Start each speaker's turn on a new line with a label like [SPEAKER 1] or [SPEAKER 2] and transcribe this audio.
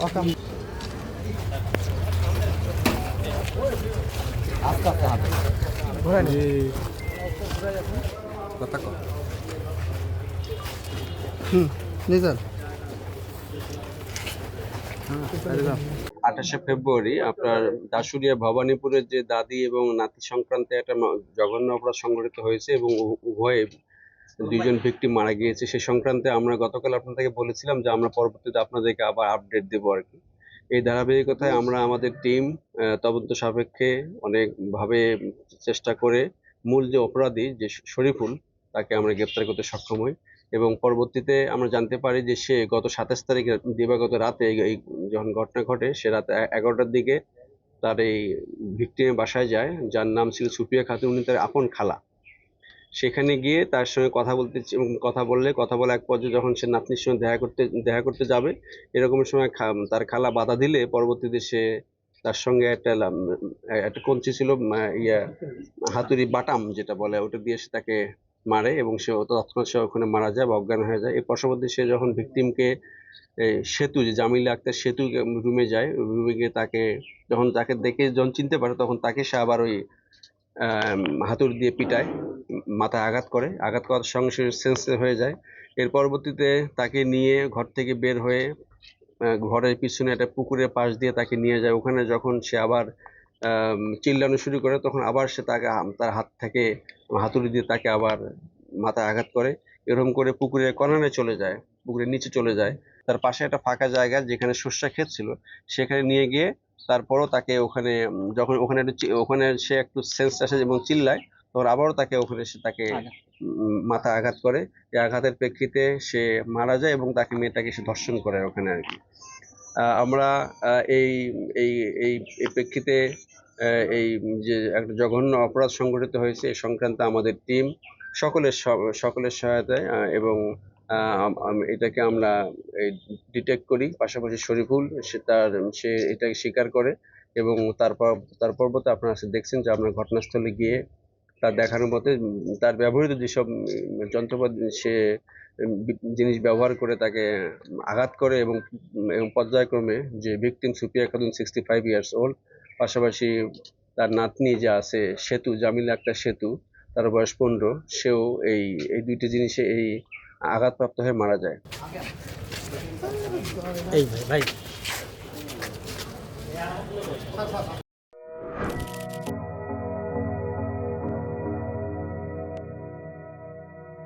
[SPEAKER 1] আস্তে আস্তে হাতে কথা কর। নিজার
[SPEAKER 2] 28শে ফেব্রুয়ারি আপনার দাশুরিয়া ভবানীপুরের যে দাদি এবং নাতি সংক্রান্তে একটা জঘন্য অপরাধ সংঘটিত হয়েছে এবং উভয়ে দুইজন ভিকটিম মারা গিয়েছে। সে সংক্রান্তে আমরা গতকাল আপনাদেরকে বলেছিলাম যে আমরা পরবর্তীতে আপনাদেরকে আবার আপডেট দেবো আর কি। এই ধারাবাহিকতায় আমরা আমাদের টিম তদন্ত সাপেক্ষে অনেকভাবে চেষ্টা করে মূল যে অপরাধী যে শরীফুল তাকে আমরা গ্রেপ্তার করতে সক্ষম হই এবং পরবর্তীতে আমরা জানতে পারি যে সে গত 27 তারিখে দিবাগত রাতে এই যখন ঘটনা ঘটে সে রাত 11টার দিকে তার এই ভিকটিমের বাসায় যায়, যার নাম ছিল সুফিয়া খাতুন, উনি তার আপন খালা। সেখানে গিয়ে তার সঙ্গে কথা বলে এক পর্যায়ে যখন সে নাতনির সঙ্গে দেখা করতে যাবে এরকম সময় তার খালা বাধা দিলে পরবর্তীতে সে তার সঙ্গে একটা কঞ্চি ছিল, হাতুড়ি বাটাম যেটা বলে, ওটা দিয়ে সে তাকে মারে এবং সে তৎক্ষণাৎ সে ওখানে মারা যায় বা অজ্ঞান হয়ে যায়। এই পাশাপাশি সে যখন ভিকটিমকে সেতু, যে জামিলা আক্তার সেতু রুমে যায়, রুমে গিয়ে তাকে দেখে যখন চিনতে পারে তখন তাকে সে আবার ওই হাতুড়ি দিয়ে পিটায়, মাথায় আঘাত করার সঙ্গে সে সেন্সলেস হয়ে যায়। এর পরবর্তীতে তাকে নিয়ে ঘর থেকে বের হয়ে ঘরের পিছনে একটা পুকুরের পাশ দিয়ে তাকে নিয়ে যায়। ওখানে যখন সে আবার চিল্লানো শুরু করে তখন আবার সে তার হাত থেকে হাতুড়ি দিয়ে তাকে আবার মাথায় আঘাত করে। এরকম করে পুকুরের কর্নারে চলে যায়, পুকুরের নিচে চলে যায়। তার পাশে একটা ফাঁকা জায়গা যেখানে সর্ষে ক্ষেত ছিল সেখানে নিয়ে গিয়ে তারপরও তাকে যখন ওখানে সে একটু সেন্স আসে এবং চিল্লায় তখন আবারও তাকে মাথায় আঘাত করে। এই আঘাতের প্রেক্ষিতে সে মারা যায় এবং মেয়েটাকে সে ধর্ষণ করে ওখানে আর কি। আমরা এই এই এই এই প্রেক্ষিতে এই যে একটা জঘন্য অপরাধ সংঘটিত হয়েছে এই সংক্রান্তে আমাদের টিম সকলের সহায়তায় এবং এটাকে আমরা ডিটেক্ট করি। পাশাপাশি শরীফুল সে এটাকে স্বীকার করে এবং তার পরবর্তী আপনারা দেখছেন যে আমরা ঘটনাস্থলে গিয়ে তার দেখানোর মতে তার ব্যবহৃত যেসব যন্ত্রপাতি জিনিস ব্যবহার করে তাকে আঘাত করে এবং পর্যায়ক্রমে যে victim Sufia Khatun 65 years old, পাশাপাশি তার নাতনি যে আছে জামিলা আক্তার সেতু, তার বয়স 15, সেও এই দুইটি জিনিসে এই আঘাতপ্রাপ্ত হয়ে মারা যায়।
[SPEAKER 3] এই ভাই